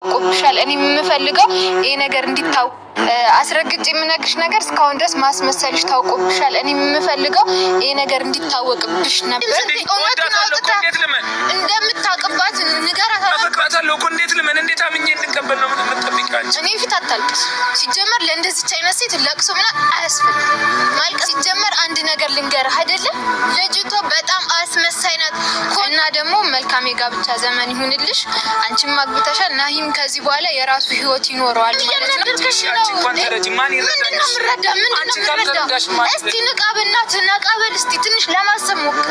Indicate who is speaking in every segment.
Speaker 1: ቆብሻል እኔ የምፈልገው ይሄ ነገር እንዲታው አስረግጬ የምነግርሽ ነገር እስካሁን ድረስ ማስመሰልሽ ታውቆብሻል እኔ የምፈልገው ይሄ ነገር እንዲታወቅብሽ ነበር እንደምታውቅባት ንገራት አፈቅራታለሁ እኮ እንዴት ልመን እንዴት አምኜ እንድቀበል ነው የምትጠብቂያለሽ እኔ ፊት አታልቅስ ሲጀመር ለእንደዚህ አይነት ሴት ለቅሶ ምናምን አያስፈልግም ማልቀስ ሲጀመር አንድ ነገር ልንገርህ አይደለ ልጅቷ በጣም አስመሳይ ናት እና ደግሞ መልካም የጋብቻ ዘመን ይሁንልሽ አንቺም ማግብተሻል ናሂም ከዚህ በኋላ የራሱ ህይወት ይኖረዋል ማለት ነው እንኳን ተረጂ ማን ይረዳኝ ምንድነው እስቲ ንቃብናት ነቃበል እስቲ ትንሽ ለማሰብ ሞክር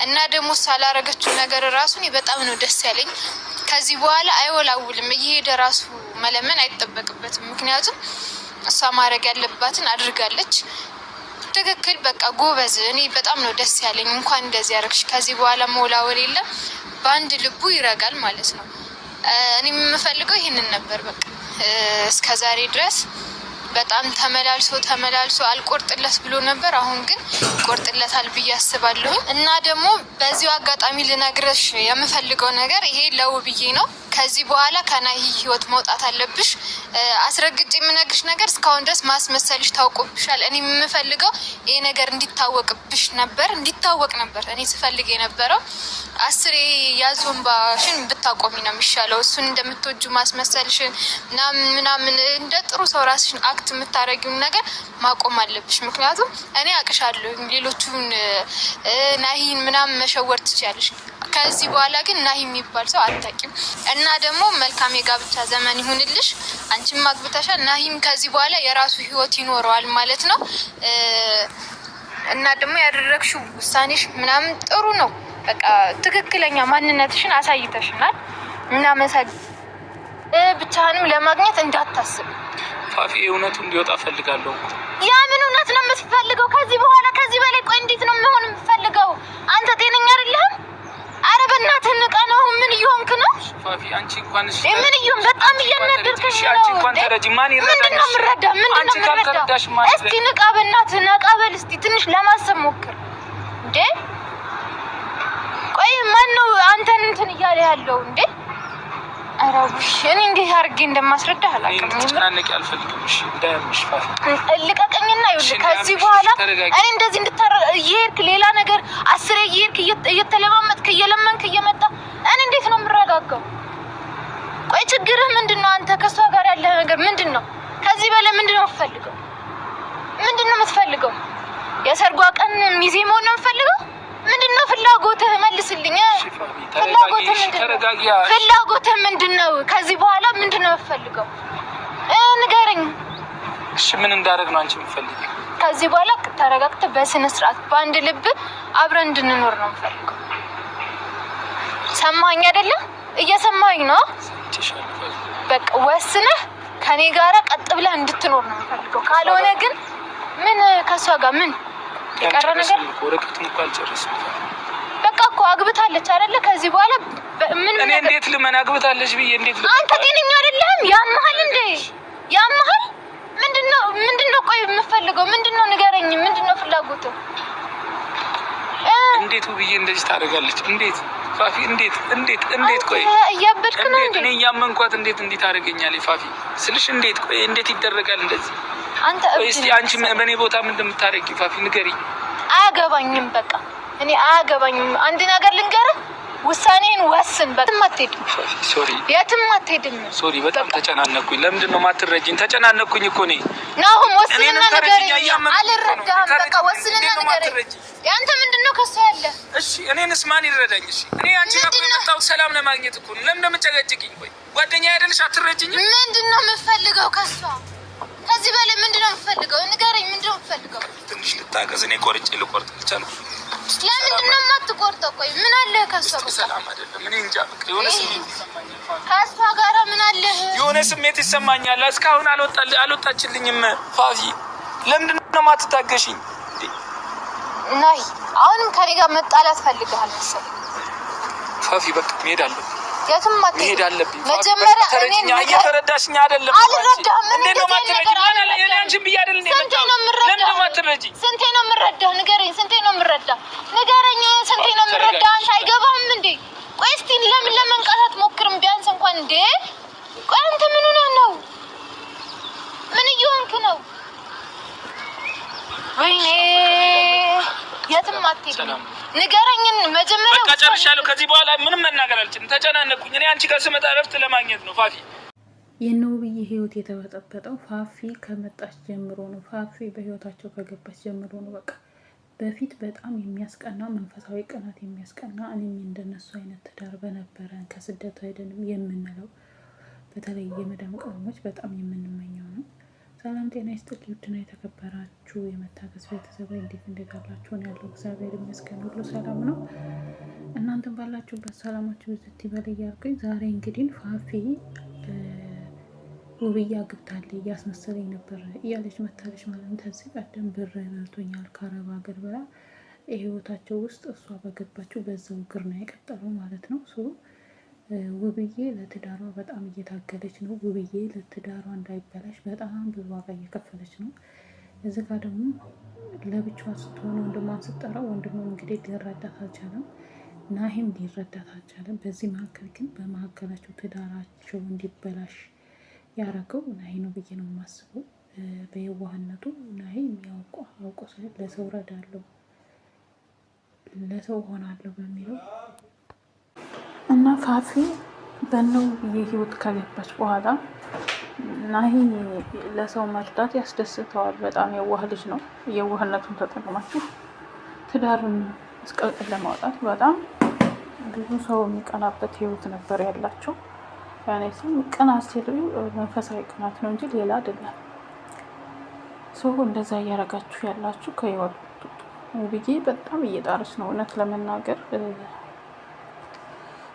Speaker 1: እና ደግሞ ሳላረገችው ነገር ራሱን በጣም ነው ደስ ያለኝ ከዚህ በኋላ አይወላውልም እየሄደ ራሱ መለመን አይተበቅበትም ምክንያቱም እሷ ማድረግ ያለባትን አድርጋለች ትክክል በቃ ጎበዝ እኔ በጣም ነው ደስ ያለኝ እንኳን እንደዚህ ያረክሽ ከዚህ በኋላ መውላወል የለም በአንድ ልቡ ይረጋል ማለት ነው እኔ የምፈልገው ይሄንን ነበር በቃ እስከዛሬ ድረስ በጣም ተመላልሶ አልቆርጥለት ብሎ ነበር አሁን ግን ቆርጥለታል ብዬ አስባለሁ እና ደግሞ በዚሁ አጋጣሚ ልነግርሽ የምፈልገው ነገር ይሄ ለውብዬ ነው ከዚህ በኋላ ከናሂ ህይወት መውጣት አለብሽ አስረግጬ የምነግርሽ ነገር እስካሁን ድረስ ማስመሰልሽ ታውቆብሻል እኔ የምፈልገው ይሄ ነገር እንዲታወቅ ነበር እኔ ስፈልግ የነበረው አስሬ ያዞንባሽን ብታቆሚ ነው የሚሻለው እሱን እንደምትወጁ ማስመሰልሽን ምናምን እንደ ጥሩ ሰው ራስሽን አክት የምታረጊውን ነገር ማቆም አለብሽ ምክንያቱም እኔ አቅሻለሁ ሌሎቹን ናሂን ምናምን መሸወር ትችያለሽ ከዚህ በኋላ ግን ናሂ የሚባል ሰው አታውቂም እና ደግሞ መልካም የጋብቻ ዘመን ይሁንልሽ አንቺም ማግብተሻል ናሂም ከዚህ በኋላ የራሱ ህይወት ይኖረዋል ማለት ነው እና ደግሞ ያደረግሽው ውሳኔሽ ምናምን ጥሩ ነው በቃ ትክክለኛ ማንነትሽን አሳይተሽናል እና መሰግ ብቻህንም ለማግኘት እንዳታስብ
Speaker 2: ፋፊ እውነቱ እንዲወጣ ፈልጋለሁ
Speaker 1: ያ ምን እውነት ነው የምትፈልገው ከዚህ በኋላ ከዚህ በላይ ቆይ እንዴት ነው መሆን የምትፈልገው አንተ ጤነኛ አይደለህም አረ በእናትህ ንቃ ነው ምን እየሆንክ ነው
Speaker 2: ፋፊ አንቺ እንኳን እሺ
Speaker 1: ምን እየሆን በጣም እያነደርከኝ ነው
Speaker 2: አንቺ እንኳን ተረጂ ማን ይረዳኝ
Speaker 1: ምንድነው እስቲ ንቃ በእናትህ ነቃበል እስቲ ትንሽ ለማሰብ ሞክር እንዴ ቆይ ማን ነው አንተን እንትን እያለ ያለው እንዴ አራውሽ እኔ እንዴት አድርጌ እንደማስረዳህ አላውቅም
Speaker 2: ተጨናነቂ አልፈልግም እሺ እንዳያምሽ ፋፊ
Speaker 1: ልቀቀኝና ይኸውልህ ከዚህ በኋላ እኔ እንደዚህ እንድታረግ ሌላ ነገር አስሬ እየተለማመጥክ እየለመንክ እየመጣ እኔ እንዴት ነው የምረጋጋው ቆይ ችግርህ ምንድነው አንተ ከሷ ጋር ያለ ነገር ምንድነው ከዚህ በላይ ምንድነው የምትፈልገው የሰርጓ ቀን ሚዜ መሆን ነው የምትፈልገው ምንድነው ፍላጎትህ መልስልኝ ፍላጎትህ ምንድነው ከዚህ በኋላ ምንድነው የምትፈልገው ንገረኝ
Speaker 2: እሺ ምን እንዳደረግ ነው አንቺ የምትፈልጊው
Speaker 1: ከዚህ በኋላ ተረጋግተህ በስነ ስርዓት በአንድ ልብ አብረን እንድንኖር ነው የምፈልገው ሰማኸኝ አይደለ እየሰማኸኝ ነው በቃ ወስነህ ከኔ ጋራ ቀጥ ብለህ እንድትኖር ነው የምፈልገው ካልሆነ ግን ምን ከሷ ጋር ምን የቀረ ነገር
Speaker 2: ወረቀቱን እንኳን አልጨረስኩም
Speaker 1: በቃ እኮ አግብታለች አይደለ ከዚህ በኋላ ምን
Speaker 2: እኔ እንዴት ልመን አግብታለች ብዬ እንዴት
Speaker 1: አንተ ጤነኛ አይደለህም ያመሃል እንዴ ያመሃል ምንድነው ቆይ የምፈልገው ምንድነው ንገረኝ ምንድነው ፍላጎትህ
Speaker 2: እንዴት ብዬ እንደዚህ ታደርጋለች እንዴት ፋፊ እንዴት ቆይ
Speaker 1: እያበድክ ነው እንዴ
Speaker 2: እኔ ያመንኳት እንዴት ታደርገኛለች ፋፊ ስልሽ እንዴት ቆይ እንዴት ይደረጋል እንደዚህ
Speaker 1: አንተ
Speaker 2: እስቲ አንቺ በኔ ቦታ ምን እንደምታረጊ ፋፊ ንገሪ
Speaker 1: አያገባኝም በቃ እኔ አያገባኝም አንድ ነገር ልንገርህ ውሳኔን ወስን በጣም አትሄድም
Speaker 2: ሶሪ
Speaker 1: የትም አትሄድም
Speaker 2: ሶሪ በጣም ተጨናነኩኝ ለምንድነው ማትረጂኝ ተጨናነኩኝ እኮ ነኝ
Speaker 1: ናሁም ወስንና ንገረኝ አልረዳም በቃ ወስንና ንገረኝ ያንተ ምንድነው ከሷ ያለ
Speaker 2: እሺ እኔንስ ማን ይረዳኝ እሺ እኔ አንቺ ጋር የመጣው ሰላም ለማግኘት እኮ ነው ለምን እንደምጨቀጭቂኝ ቆይ ጓደኛ አይደልሽ አትረጂኝ
Speaker 1: ምንድነው የምፈልገው ከሷ ከዚህ በላይ ምንድነው የምፈልገው ንገረኝ ምንድነው የምፈልገው
Speaker 2: ትንሽ ልታገዝ እኔ ቆርጬ ልቆርጥ አልቻልኩም
Speaker 1: ለምንድነው የማትቆርጠው ቆይ ምን አለ ከሷ ጋር
Speaker 2: ሰላም አይደለም እኔ እንጃ በቃ የሆነ ስሜት ይሰማኛል
Speaker 1: ከሷ ጋር ምን አለ
Speaker 2: የሆነ ስሜት ይሰማኛል እስካሁን አልወጣችልኝም ፋፊ ለምንድነው የማትታገሽኝ
Speaker 1: ናይ አሁንም ከኔ ጋር መጣላት ፈልገሃል መሰለኝ
Speaker 2: ፋፊ በቃ መሄድ አለብኝ
Speaker 1: የትም
Speaker 2: መሄድ አለብኝ
Speaker 1: መጀመሪያ
Speaker 2: እኔ እየተረዳሽኝ አይደለም
Speaker 1: አልረዳም
Speaker 2: እንዴ ነው ማትረጂ ማን አለ እኔ አንቺን ብዬ አይደል እንዴ መጣ ለምን ነው ማትረጂ
Speaker 1: ስንቴ ነው የምረዳህ ንገረኝ ስንቴ ነው የምረዳ? ንገረኝ። ስንቴ ነው የምረዳ? አንተ አይገባም እንዴ? ቆይ እስቲ ለምን ለመንቃት አትሞክርም? ቢያንስ እንኳን እንዴ። ቆይ አንተ ምን ሆነህ ነው? ምን እየሆንክ ነው? ወይኔ የትም አትሄድም። ንገረኝ መጀመሪያ።
Speaker 2: በቃ ጨርሻለሁ። ከዚህ በኋላ ምንም መናገር አልችልም። ተጨናነኩኝ። እኔ አንቺ ጋር ስመጣ እረፍት ለማግኘት ነው ፋፊ።
Speaker 3: የውብዬ ህይወት የተበጠበጠው ፋፊ ከመጣች ጀምሮ ነው። ፋፊ በህይወታቸው ከገባች ጀምሮ ነው። በቃ በፊት በጣም የሚያስቀና መንፈሳዊ ቅናት የሚያስቀና እኔም እንደነሱ አይነት ትዳር በነበረን ከስደት አይደለም የምንለው በተለይ የመዳም ቅመሞች በጣም የምንመኘው ነው። ሰላም ጤና ይስጥልኝ ውድና የተከበራችሁ የመታገስ ቤተሰብ እንዴት አላችሁ? ነው ያለው። እግዚአብሔር ይመስገን ሁሉ ሰላም ነው። እናንተም ባላችሁበት ሰላማችሁ ብዝት ይበል እያልኩኝ ዛሬ እንግዲህ ፋፊ ውብዬ አግብታለች እያስመሰለኝ ነበር እያለች መታለች ማለት ነው። ከዚህ ቀደም ብር በልቶኛል ከአረብ ሀገር ብላ ህይወታቸው ውስጥ እሷ በገባችው በዛው እግር ነው የቀጠለው ማለት ነው። ውብዬ ለትዳሯ በጣም እየታገለች ነው። ውብዬ ለትዳሯ እንዳይበላሽ በጣም ብዙ ዋጋ እየከፈለች ነው። እዚህ ጋር ደግሞ ለብቻዋ ስትሆን ወንድሟን ስትጠራው ወንድሟ እንግዲህ ሊረዳት አልቻለም፣ ናሂም ሊረዳት አልቻለም። በዚህ መካከል ግን በመካከላቸው ትዳራቸው እንዲበላሽ ያረገው ናሂ ነው ብዬ ነው የማስበው። በየዋህነቱ ናሂ አውቆ ለሰው ረዳለሁ ለሰው ሆናለሁ በሚለው እና ፋፊ በነው የህይወት ከገባች በኋላ ናሂ ለሰው መርዳት ያስደስተዋል። በጣም የዋህ ልጅ ነው። የዋህነቱን ተጠቅማችሁ ትዳርን መስቀልቅል ለማውጣት በጣም ብዙ ሰው የሚቀናበት ህይወት ነበር ያላቸው። ያኔ ቅናት ሲሉ መንፈሳዊ ቅናት ነው እንጂ ሌላ አይደለም። እንደዛ እያረጋችሁ ያላችሁ ከህይወት ውብዬ በጣም እየጣረች ነው። እውነት ለመናገር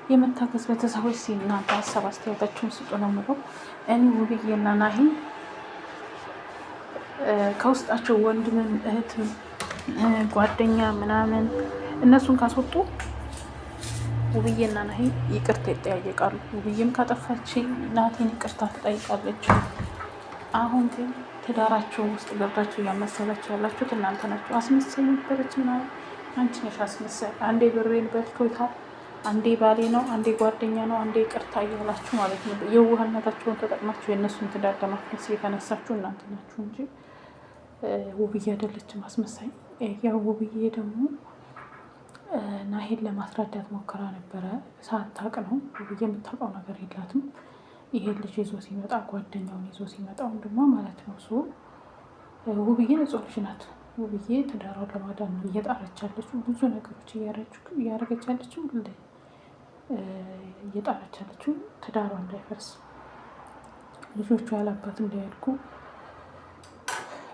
Speaker 3: የመታገስ ቤተሰቦች እናንተ ሀሳብ አስተያየታችሁን ስጡ ነው የምለው። እኔ ውብዬና ናሂ ከውስጣቸው ወንድምም እህትም ጓደኛ ምናምን እነሱን ካስወጡ ውብዬና ናሂ ይቅርታ ይጠያየቃሉ። ውብዬም ካጠፋች ናቲን ይቅርታ ትጠይቃለች። አሁን ግን ትዳራቸው ውስጥ ገብታችሁ እያመሰላችሁ ያላችሁት እናንተ ናችሁ። አስመሳይ ነበረች ምናምን አንቺ ነሽ አስመሳይ። አንዴ ብሬን በልቶታል፣ አንዴ ባሌ ነው፣ አንዴ ጓደኛ ነው፣ አንዴ ይቅርታ እያላችሁ ማለት ነው። የዋህነታችሁን ተጠቅማችሁ የእነሱን ትዳር ለማፍረስ የተነሳችሁ እናንተ ናችሁ እንጂ ውብዬ አይደለችም አስመሳይ። ያው ውብዬ ደግሞ ናሂን ለማስረዳት ሞክራ ነበረ። ሳታውቅ ነው። ውብዬ የምታውቀው ነገር የላትም። ይሄን ልጅ ይዞ ሲመጣ ጓደኛውን ይዞ ሲመጣ ወንድሟ ማለት ነው ውብዬ ንጹህ ልጅ ናት። ውብዬ ትዳሯን ለማዳን ነው እየጣረች ያለችው። ብዙ ነገሮች እያረገች ያለችው እየጣረች ያለችው ትዳሯ እንዳይፈርስ ልጆቹ ያላባት እንዳያድጉ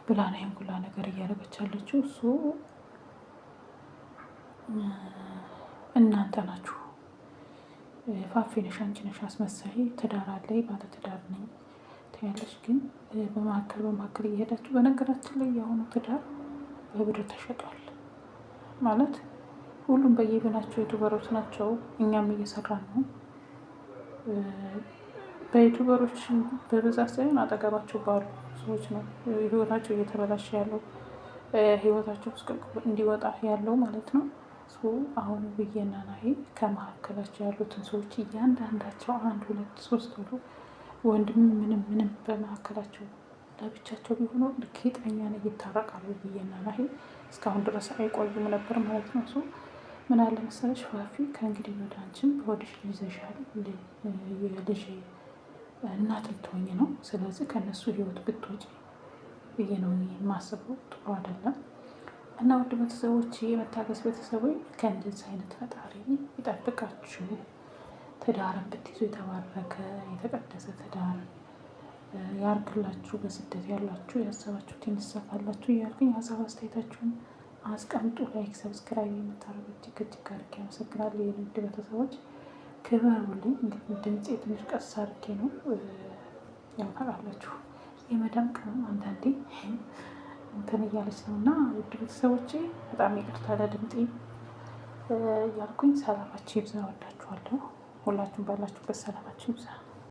Speaker 3: ብላ ነው ሁላ ነገር እያረገች ያለችው። እናንተ ናችሁ። ፋፊ ነሽ አንቺ ነሽ አስመሳይ። ትዳር አለኝ ባለ ትዳር ነኝ ትያለሽ፣ ግን በመካከል እየሄዳችሁ በነገራችን ላይ የአሁኑ ትዳር በብር ተሸጧል ማለት ሁሉም በየቤናቸው ዩቱበሮች ናቸው። እኛም እየሰራን ነው። በዩቱበሮች በብዛት ሳይሆን አጠገባቸው ባሉ ሰዎች ነው ህይወታቸው እየተበላሸ ያለው፣ ህይወታቸው ውስጥ እንዲወጣ ያለው ማለት ነው። አሁን ውብዬና ናሂ ከመካከላቸው ያሉትን ሰዎች እያንዳንዳቸው 1 2 3 ብሎ ወንድም ምንም በመካከላቸው ለብቻቸው ቢሆኑ እርግጠኛ ነኝ ይታረቃሉ። ውብዬና ናሂ እስካሁን ድረስ አይቆዩም ነበር ማለት ነው። ምን አለ መሰለሽ ፋፊ ከእንግዲህ ወደ አንቺም በወዲሽ ይዘሻል፣ የልጅ እናት ልትሆኝ ነው። ስለዚህ ከእነሱ ህይወት ብትወጪ ብዬ ነው የማስበው። ጥሩ አይደለም። እና ውድ ቤተሰቦች የመታገስ ቤተሰቦች ከእንደዚህ አይነት ፈጣሪ ይጠብቃችሁ። ትዳርን ብትይዙ የተባረከ የተቀደሰ ትዳር ያርግላችሁ። በስደት ያላችሁ ያሰባችሁት ይሳካላችሁ እያልኩኝ ሀሳብ አስተያየታችሁን አስቀምጡ። ላይክ ሰብስክራይብ የምታደርጉት እጅግ አድርጌ አመሰግናለሁ። የውድ ቤተሰቦች ክበሩልኝ። እንግዲህ ድምፄ ትንሽ ቀስ አድርጌ ነው ያው ታውቃላችሁ የመዳም ቅመም አንዳንዴ እንትን እያለች ነው። እና ውድ ቤተሰቦቼ በጣም ይቅርታ ለድምጤ እያልኩኝ ሰላማችሁ ይብዛ። ወዳችኋለሁ። ሁላችሁም ባላችሁበት ሰላማችሁ ይብዛ።